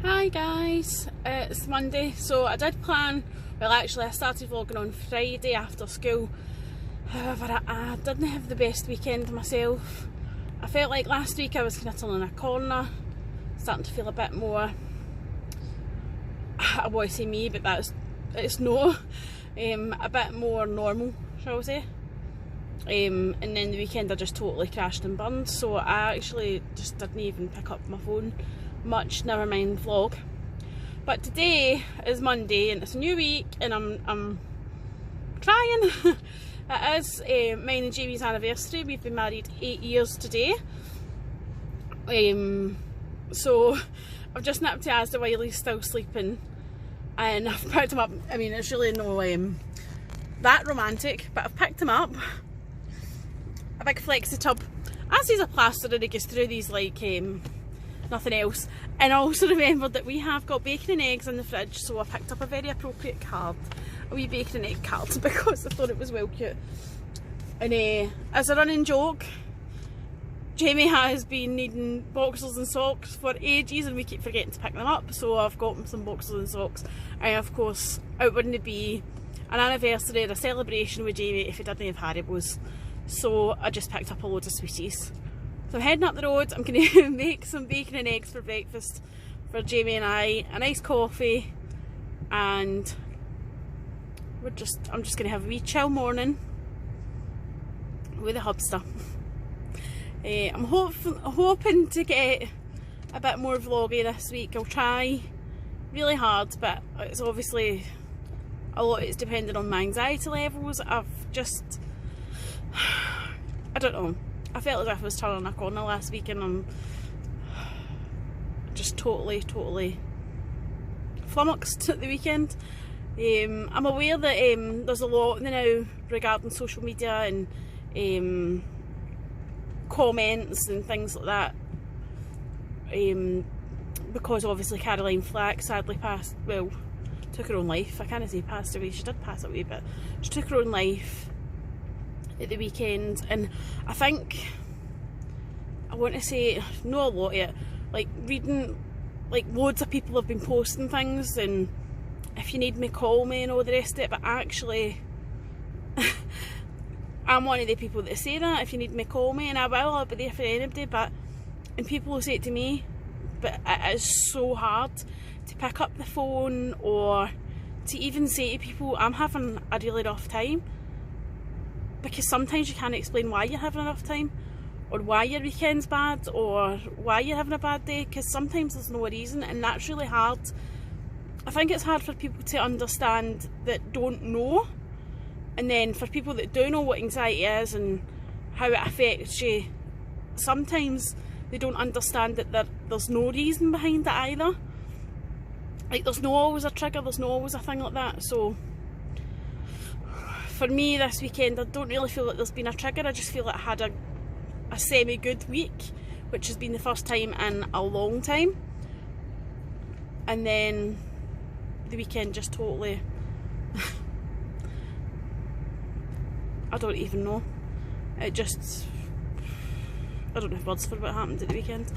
Hi guys, it's Monday, so I did plan, well actually I started vlogging on Friday after school, however I didn't have the best weekend myself. I felt like last week I was kind of turning a corner, starting to feel a bit more, I want to say me, but it's no, a bit more normal, shall we say. And then the weekend I just totally crashed and burned, so I actually just didn't even pick up my phone much, never mind vlog. But today is Monday and it's a new week and I'm trying. It is mine and Jamie's anniversary. We've been married 8 years today. So I've just nipped to Asda while he's still sleeping and I've picked him up. I mean, it's really no that romantic, but I've picked him up a big flexi tub. As he's a plaster and he gets through these like nothing else. And I also remembered that we have got bacon and eggs in the fridge, so I picked up a very appropriate card, a wee bacon and egg card, because I thought it was well cute. And as a running joke, Jamie has been needing boxers and socks for ages and we keep forgetting to pick them up, so I've got him some boxers and socks. And of course it wouldn't be an anniversary or a celebration with Jamie if he didn't have Haribos, so I just picked up a load of sweeties. So I'm heading up the road. I'm going to make some bacon and eggs for breakfast for Jamie and I, a nice coffee, and I'm just going to have a wee chill morning with a hubster. I'm hoping to get a bit more vloggy this week. I'll try really hard, but it's obviously a lot is dependent on my anxiety levels. I don't know. I felt as if I was turning a corner last week and I'm just totally flummoxed at the weekend. I'm aware that there's a lot now regarding social media and comments and things like that, because obviously Caroline Flack sadly took her own life. I can't say passed away, she did pass away, but she took her own life at the weekend. And I think I want to say not a lot yet, like reading like loads of people have been posting things and if you need me call me and all the rest of it, but actually I'm one of the people that say that if you need me call me, and I'll be there for anybody, and people will say it to me, but it is so hard to pick up the phone or to even say to people I'm having a really rough time, because sometimes you can't explain why you're having a rough time or why your weekend's bad or why you're having a bad day, because sometimes there's no reason, and that's really hard. I think it's hard for people to understand that don't know, and then for people that do know what anxiety is and how it affects you, sometimes they don't understand that there's no reason behind it either. Like there's no always a trigger, there's no always a thing like that. So for me this weekend I don't really feel like there's been a trigger. I just feel like I had a semi-good week, which has been the first time in a long time, and then the weekend just totally I don't even know, I don't have words for what happened at the weekend.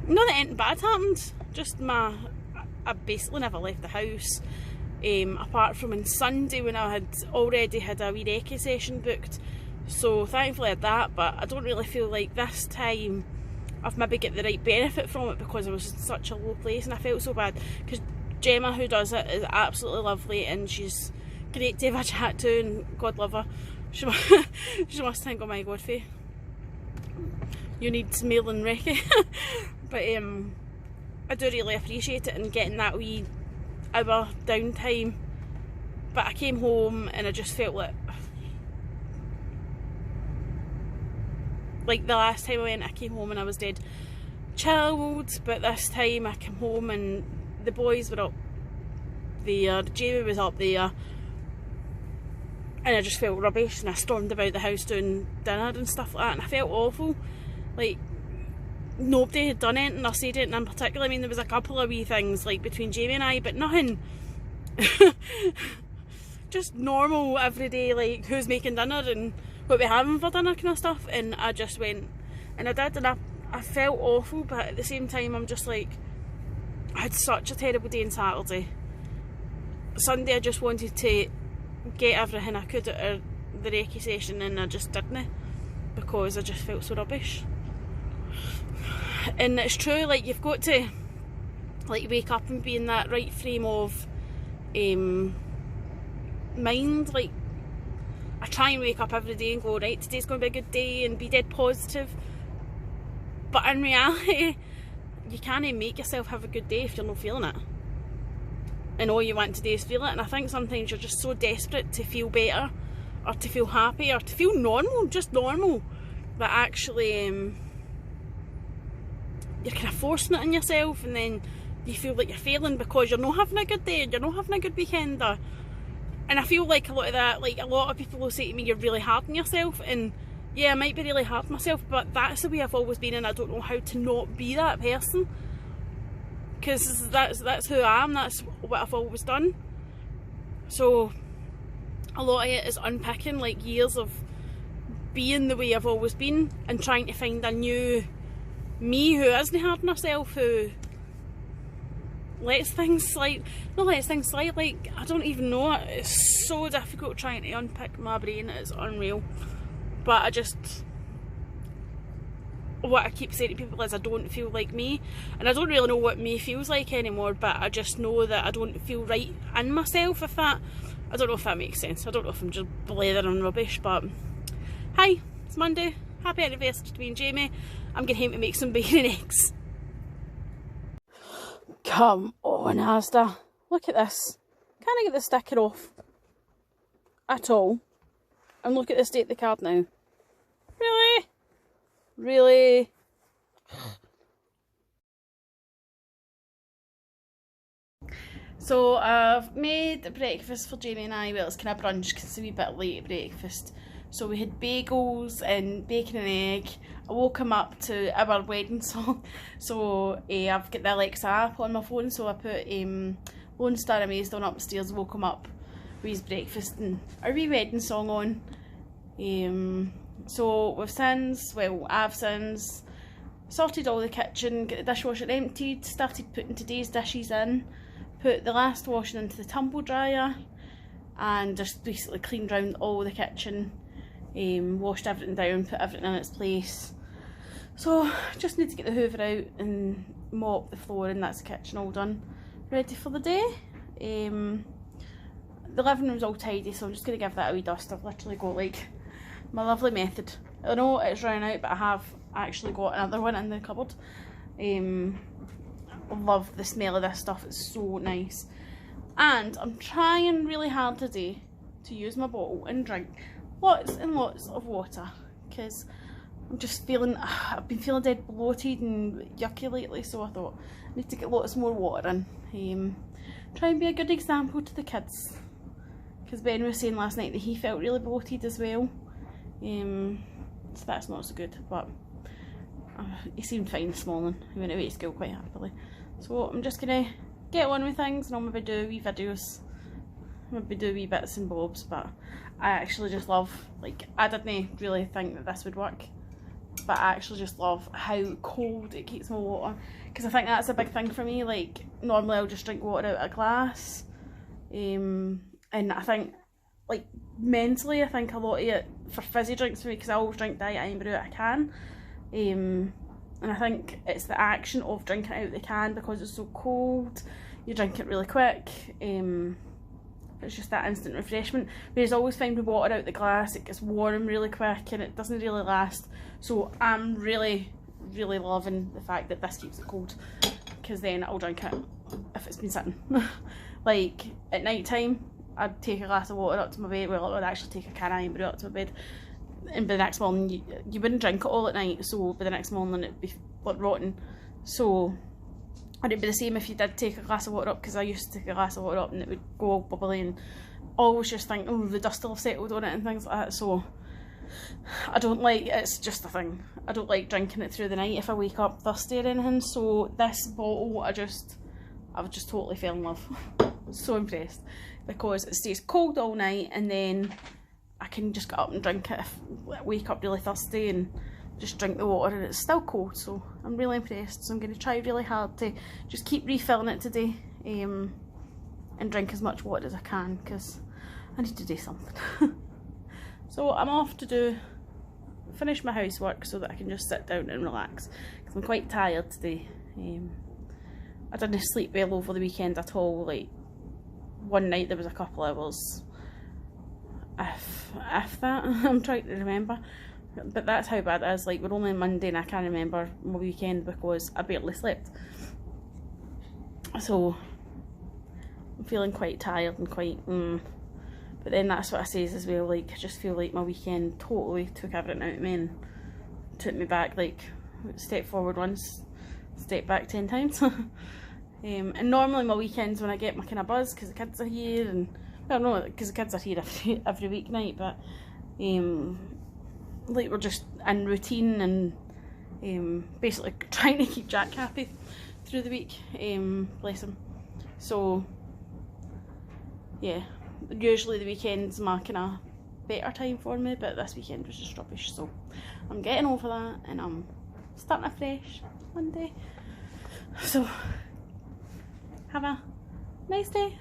Not that anything bad happened, just I basically never left the house, apart from on Sunday when I had already had a wee recce session booked, so thankfully I had that. But I don't really feel like this time I've maybe get the right benefit from it, because I was in such a low place and I felt so bad, because Gemma, who does it, is absolutely lovely and she's great to have a chat to, and God love her. She must think, oh my god, Faye, you need more than recce. But I do really appreciate it and getting that wee hour downtime. But I came home and I just felt like the last time I went, I came home and I was dead chilled, but this time I came home and the boys were up there, Jamie was up there, and I just felt rubbish and I stormed about the house doing dinner and stuff like that, and I felt awful, like nobody had done anything or said anything in particular. I mean, there was a couple of wee things like between Jamie and I, but nothing just normal everyday, like who's making dinner and what we're having for dinner kind of stuff. And I just went and I did, and I felt awful, but at the same time I'm just like, I had such a terrible day on Saturday. Sunday I just wanted to get everything I could out of the recce session, and I just didn't, because I just felt so rubbish. And it's true, like, you've got to like wake up and be in that right frame of mind. Like, I try and wake up every day and go, right, today's going to be a good day, and be dead positive. But in reality, you can't make yourself have a good day if you're not feeling it. And all you want to do is feel it. And I think sometimes you're just so desperate to feel better, or to feel happy, or to feel normal, just normal, that actually you're kind of forcing it on yourself, and then you feel like you're failing because you're not having a good day, you're not having a good weekend. And I feel like a lot of that, like, a lot of people will say to me, you're really hard on yourself. And yeah, I might be really hard on myself, but that's the way I've always been, and I don't know how to not be that person, because that's who I am, that's what I've always done. So a lot of it is unpicking like years of being the way I've always been, and trying to find a new me who isn't hard on herself, who lets things slide. Not lets things slide, like, I don't even know. It's so difficult trying to unpick my brain, it's unreal. But what I keep saying to people is I don't feel like me, and I don't really know what me feels like anymore, but I just know that I don't feel right in myself, if that, I don't know if that makes sense. I don't know if I'm just blathering rubbish, but hi, it's Monday, happy anniversary to me and Jamie. I'm going home to make some bacon and eggs. Come on, Asda, look at this. Can't I get the sticker off at all? And look at the state of the card now. Really? Really? So I've made breakfast for Jamie and I. Well, it's kind of brunch because it's a wee bit late at breakfast. So we had bagels and bacon and egg. I woke him up to our wedding song. So I've got the Alexa app on my phone, so I put Lone Star Amazed on upstairs, woke him up with his breakfast and our wee wedding song on. So we've since, well, I've since sorted all the kitchen, got the dishwasher emptied, started putting today's dishes in, put the last washing into the tumble dryer, and just basically cleaned round all the kitchen, washed everything down, put everything in its place. So just need to get the hoover out and mop the floor, and that's the kitchen all done, ready for the day. The living room's all tidy, so I'm just going to give that a wee dust. I've literally got like my lovely method. I know it's running out, but I have actually got another one in the cupboard. I love the smell of this stuff, it's so nice. And I'm trying really hard today to use my bottle and drink lots and lots of water, because I'm just feeling, I've been feeling dead bloated and yucky lately, so I thought I need to get lots more water in. Try and be a good example to the kids, because Ben was saying last night that he felt really bloated as well. So that's not so good, but he seemed fine this morning. He went away to school quite happily. So I'm just gonna get on with things, and I'll maybe do wee videos, maybe do wee bits and bobs. But I actually just love, like, I didn't really think that this would work, but I actually just love how cold it keeps my water, because I think that's a big thing for me. Like, normally I'll just drink water out of a glass, and I think, like, mentally, I think a lot of it for fizzy drinks for me, because I always drink Diet Amber out of a can, and I think it's the action of drinking it out of the can, because it's so cold, you drink it really quick, it's just that instant refreshment. Whereas I always find with water out the glass, it gets warm really quick and it doesn't really last. So I'm really, really loving the fact that this keeps it cold, because then I'll drink it if it's been sitting. Like, at night time, I'd take a glass of water up to my bed. Well, I would actually take a can of Amber up to my bed, and by the next morning you wouldn't drink it all at night, so by the next morning it'd be like rotten. So it'd be the same if you did take a glass of water up, because I used to take a glass of water up and it would go all bubbly, and always just think, oh, the dust will have settled on it and things like that. So I don't like, it's just a thing, I don't like drinking it through the night if I wake up thirsty or anything. So this bottle, I've just totally fell in love. So impressed, because it stays cold all night, and then I can just get up and drink it if I wake up really thirsty, and just drink the water, and it's still cold, so I'm really impressed. So I'm going to try really hard to just keep refilling it today, and drink as much water as I can, because I need to do something. So I'm off to finish my housework so that I can just sit down and relax, because I'm quite tired today. I didn't sleep well over the weekend at all. Like, one night there was a couple hours, if that. I'm trying to remember, but that's how bad it is. Like, we're only on Monday and I can't remember my weekend because I barely slept. So I'm feeling quite tired and quite but then that's what I say as well, like, I just feel like my weekend totally took everything out of me and took me back, like, step forward once, step back 10 times. And normally my weekends when I get my kind of buzz, because the kids are here, and, well, no, because the kids are here every weeknight, but, like, we're just in routine and basically trying to keep Jack happy through the week, bless him. So, yeah. Usually the weekend's my kind of better time for me, but this weekend was just rubbish, so I'm getting over that and I'm starting afresh Monday. So have a nice day.